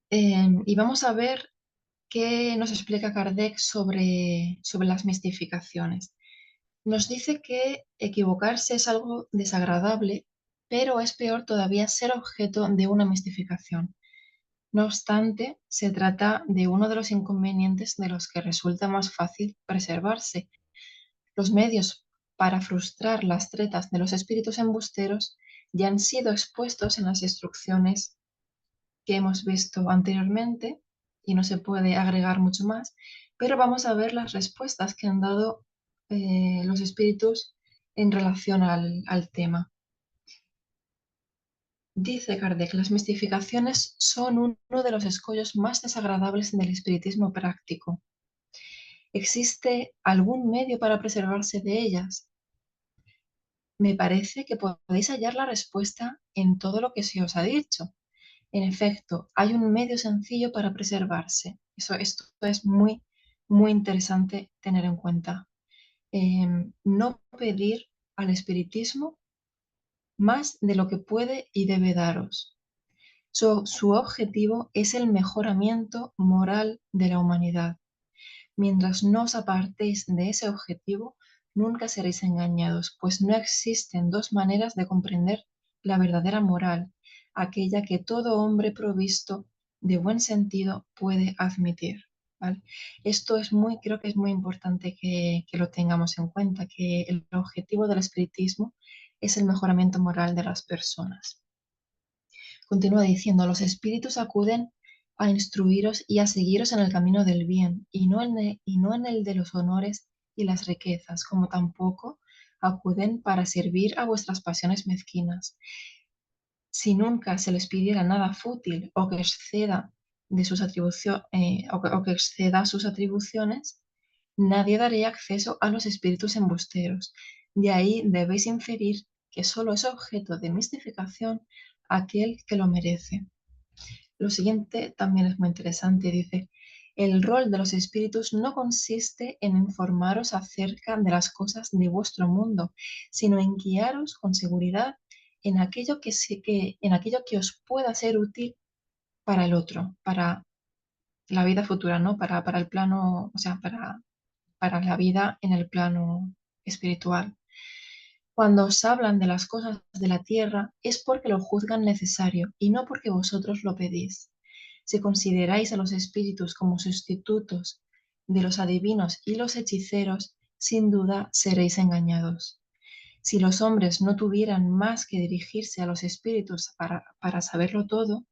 y vamos a ver qué nos explica Kardec sobre las mistificaciones. Nos dice que equivocarse es algo desagradable, pero es peor todavía ser objeto de una mistificación. No obstante, se trata de uno de los inconvenientes de los que resulta más fácil preservarse, Los medios para frustrar las tretas de los espíritus embusteros ya han sido expuestos en las instrucciones que hemos visto anteriormente y no se puede agregar mucho más, pero vamos a ver las respuestas que han dado los espíritus en relación al tema. Dice Kardec, las mistificaciones son uno de los escollos más desagradables del espiritismo práctico. ¿Existe algún medio para preservarse de ellas? Me parece que podéis hallar la respuesta en todo lo que se os ha dicho. En efecto, hay un medio sencillo para preservarse. Esto es muy, muy interesante tener en cuenta. No pedir al espiritismo más de lo que puede y debe daros. Su objetivo es el mejoramiento moral de la humanidad. Mientras no os apartéis de ese objetivo, nunca seréis engañados, pues no existen dos maneras de comprender la verdadera moral, aquella que todo hombre provisto de buen sentido puede admitir. ¿Vale? Esto es creo que es muy importante que lo tengamos en cuenta, que el objetivo del espiritismo es el mejoramiento moral de las personas. Continúa diciendo, los espíritus acuden a instruiros y a seguiros en el camino del bien, y no en el de los honores y las riquezas, como tampoco acuden para servir a vuestras pasiones mezquinas. Si nunca se les pidiera nada fútil o que exceda de sus o que exceda sus atribuciones, nadie daría acceso a los espíritus embusteros. De ahí debéis inferir que solo es objeto de mistificación aquel que lo merece. Lo siguiente también es muy interesante. Dice, el rol de los espíritus no consiste en informaros acerca de las cosas de vuestro mundo, sino en guiaros con seguridad en aquello que os pueda ser útil para el otro, para la vida futura, ¿no? Para el plano, o sea, para la vida en el plano espiritual. Cuando os hablan de las cosas de la tierra es porque lo juzgan necesario y no porque vosotros lo pedís. Si consideráis a los espíritus como sustitutos de los adivinos y los hechiceros, sin duda seréis engañados. Si los hombres no tuvieran más que dirigirse a los espíritus para saberlo todo,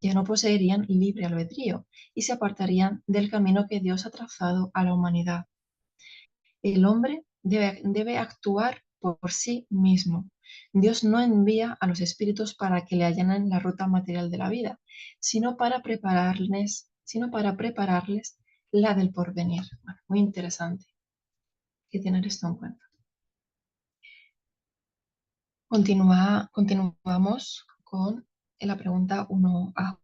ya no poseerían libre albedrío y se apartarían del camino que Dios ha trazado a la humanidad. El hombre debe actuar por sí mismo. Dios no envía a los espíritus para que le allanen la ruta material de la vida, sino para prepararles la del porvenir. Bueno, muy interesante. Hay que tener esto en cuenta. Continuamos con la pregunta 1A.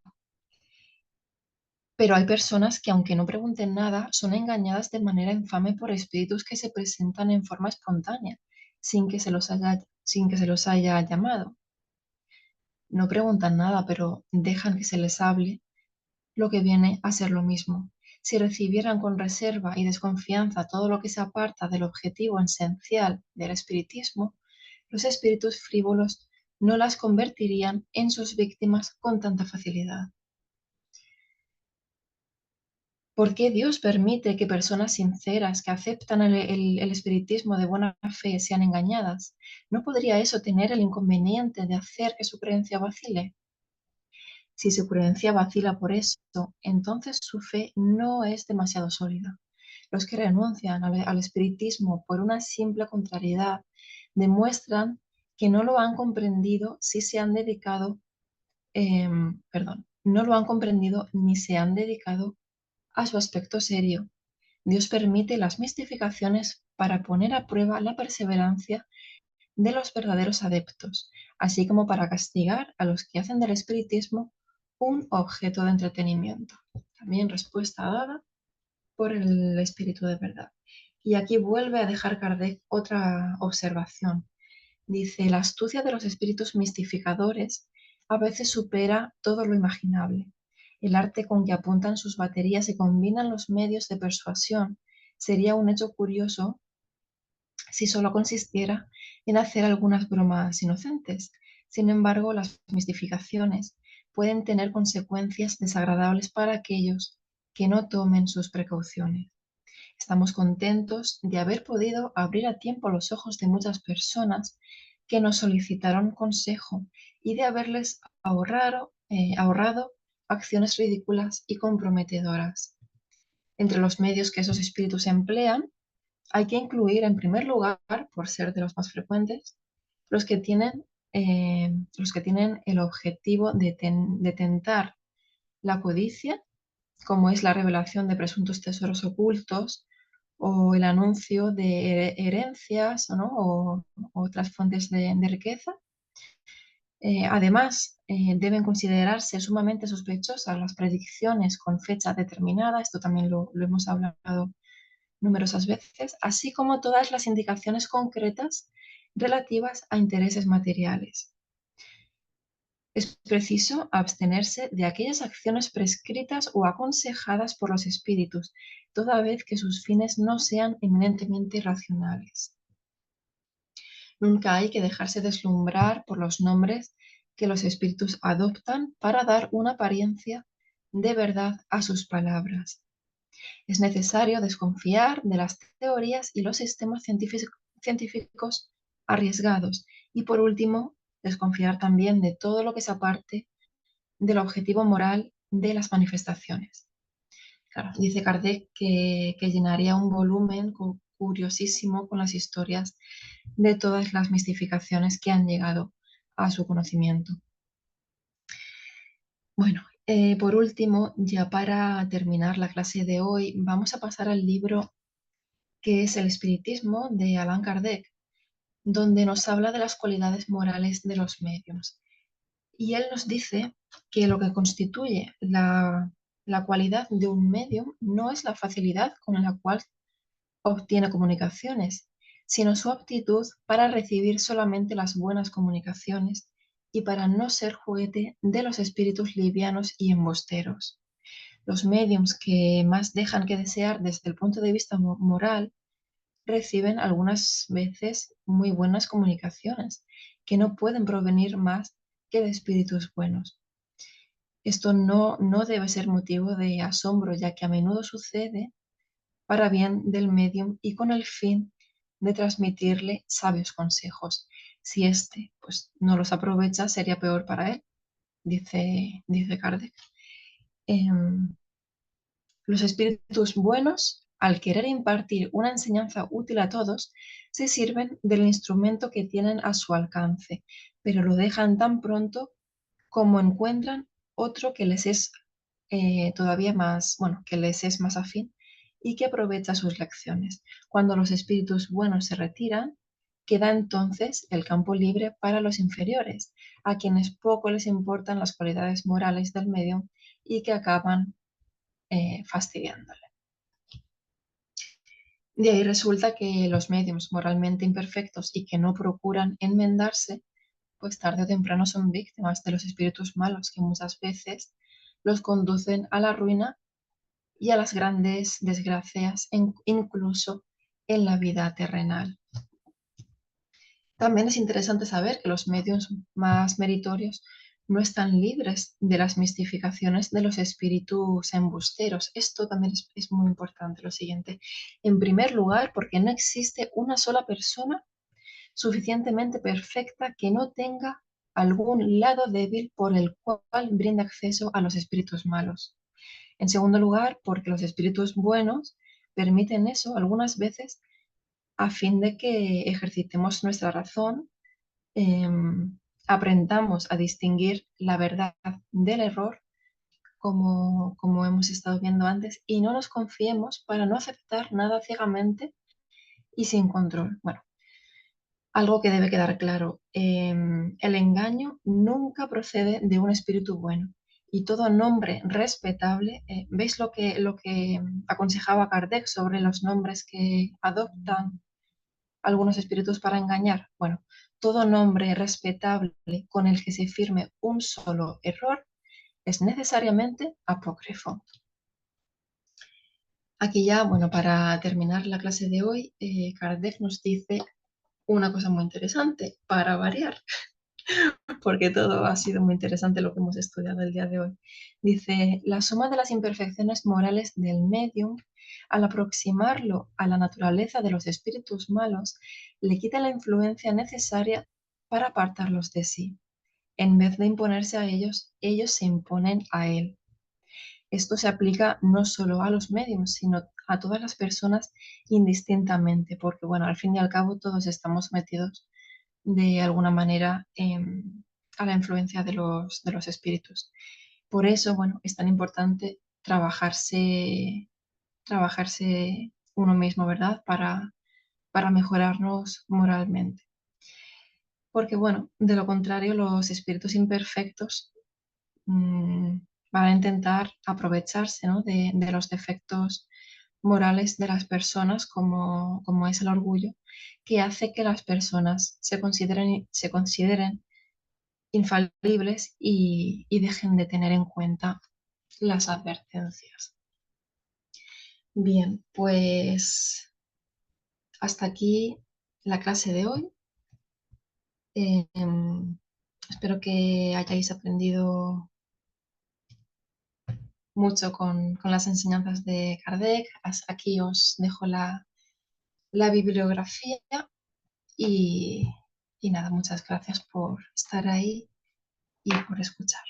Pero hay personas que, aunque no pregunten nada, son engañadas de manera infame por espíritus que se presentan en forma espontánea, sin que se los haya llamado. No preguntan nada, pero dejan que se les hable lo que viene a ser lo mismo. Si recibieran con reserva y desconfianza todo lo que se aparta del objetivo esencial del espiritismo, los espíritus frívolos no las convertirían en sus víctimas con tanta facilidad. ¿Por qué Dios permite que personas sinceras que aceptan el espiritismo de buena fe sean engañadas? ¿No podría eso tener el inconveniente de hacer que su creencia vacile? Si su creencia vacila por eso, entonces su fe no es demasiado sólida. Los que renuncian al espiritismo por una simple contrariedad demuestran que no lo han comprendido si se han dedicado, no lo han comprendido ni se han dedicado a su aspecto serio. Dios permite las mistificaciones para poner a prueba la perseverancia de los verdaderos adeptos, así como para castigar a los que hacen del espiritismo un objeto de entretenimiento. También respuesta dada por el espíritu de verdad. Y aquí vuelve a dejar Kardec otra observación. Dice, la astucia de los espíritus mistificadores a veces supera todo lo imaginable. El arte con que apuntan sus baterías y combinan los medios de persuasión sería un hecho curioso si solo consistiera en hacer algunas bromas inocentes. Sin embargo, las mistificaciones pueden tener consecuencias desagradables para aquellos que no tomen sus precauciones. Estamos contentos de haber podido abrir a tiempo los ojos de muchas personas que nos solicitaron consejo y de haberles ahorrado acciones ridículas y comprometedoras. Entre los medios que esos espíritus emplean, hay que incluir en primer lugar, por ser de los más frecuentes, los que tienen, los que tienen el objetivo de tentar la codicia, como es la revelación de presuntos tesoros ocultos o el anuncio de herencias, ¿no? o otras fuentes de riqueza. Además, deben considerarse sumamente sospechosas las predicciones con fecha determinada, esto también lo hemos hablado numerosas veces, así como todas las indicaciones concretas relativas a intereses materiales. Es preciso abstenerse de aquellas acciones prescritas o aconsejadas por los espíritus, toda vez que sus fines no sean eminentemente racionales. Nunca hay que dejarse deslumbrar por los nombres que los espíritus adoptan para dar una apariencia de verdad a sus palabras. Es necesario desconfiar de las teorías y los sistemas científicos arriesgados y, por último, desconfiar también de todo lo que se aparte del objetivo moral de las manifestaciones. Claro, dice Kardec que llenaría un volumen curiosísimo con las historias de todas las mistificaciones que han llegado a su conocimiento. Bueno, por último, ya para terminar la clase de hoy, vamos a pasar al libro que es el Espiritismo de Allan Kardec, donde nos habla de las cualidades morales de los mediums. Y él nos dice que lo que constituye la cualidad de un medium no es la facilidad con la cual obtiene comunicaciones, sino su aptitud para recibir solamente las buenas comunicaciones y para no ser juguete de los espíritus livianos y embusteros. Los mediums que más dejan que desear desde el punto de vista moral reciben algunas veces muy buenas comunicaciones, que no pueden provenir más que de espíritus buenos. Esto no debe ser motivo de asombro, ya que a menudo sucede para bien del medium y con el fin de transmitirle sabios consejos. Si éste pues, no los aprovecha, sería peor para él, dice Kardec. Los espíritus buenos, al querer impartir una enseñanza útil a todos, se sirven del instrumento que tienen a su alcance, pero lo dejan tan pronto como encuentran otro que les es todavía más, bueno, que les es más afín y que aprovecha sus lecciones. Cuando los espíritus buenos se retiran, queda entonces el campo libre para los inferiores, a quienes poco les importan las cualidades morales del medio y que acaban fastidiándole. De ahí resulta que los mediums moralmente imperfectos y que no procuran enmendarse, pues tarde o temprano son víctimas de los espíritus malos que muchas veces los conducen a la ruina y a las grandes desgracias, incluso en la vida terrenal. También es interesante saber que los medios más meritorios no están libres de las mistificaciones de los espíritus embusteros. Esto también es muy importante, lo siguiente. En primer lugar, porque no existe una sola persona suficientemente perfecta que no tenga algún lado débil por el cual brinda acceso a los espíritus malos. En segundo lugar, porque los espíritus buenos permiten eso algunas veces a fin de que ejercitemos nuestra razón, aprendamos a distinguir la verdad del error, como hemos estado viendo antes, y no nos confiemos para no aceptar nada ciegamente y sin control. Bueno, algo que debe quedar claro, el engaño nunca procede de un espíritu bueno. Y todo nombre respetable, ¿veis lo que aconsejaba Kardec sobre los nombres que adoptan algunos espíritus para engañar? Bueno, todo nombre respetable con el que se firme un solo error es necesariamente apócrifo. Aquí ya, bueno, para terminar la clase de hoy, Kardec nos dice una cosa muy interesante, para variar. porque todo ha sido muy interesante lo que hemos estudiado el día de hoy. Dice, la suma de las imperfecciones morales del medium, al aproximarlo a la naturaleza de los espíritus malos, le quita la influencia necesaria para apartarlos de sí. En vez de imponerse a ellos, ellos se imponen a él. Esto se aplica no solo a los mediums, sino a todas las personas indistintamente, porque bueno, al fin y al cabo todos estamos metidos de alguna manera a la influencia de los espíritus. Por eso, bueno, es tan importante trabajarse uno mismo, ¿verdad? Para mejorarnos moralmente. Porque, bueno, de lo contrario, los espíritus imperfectos mm, van a intentar aprovecharse, ¿no? de los defectos morales de las personas, como es el orgullo, que hace que las personas se consideren infalibles y dejen de tener en cuenta las advertencias. Bien, pues hasta aquí la clase de hoy. Espero que hayáis aprendido mucho con las enseñanzas de Kardec. Aquí os dejo la bibliografía y, y nada, muchas gracias por estar ahí y por escuchar.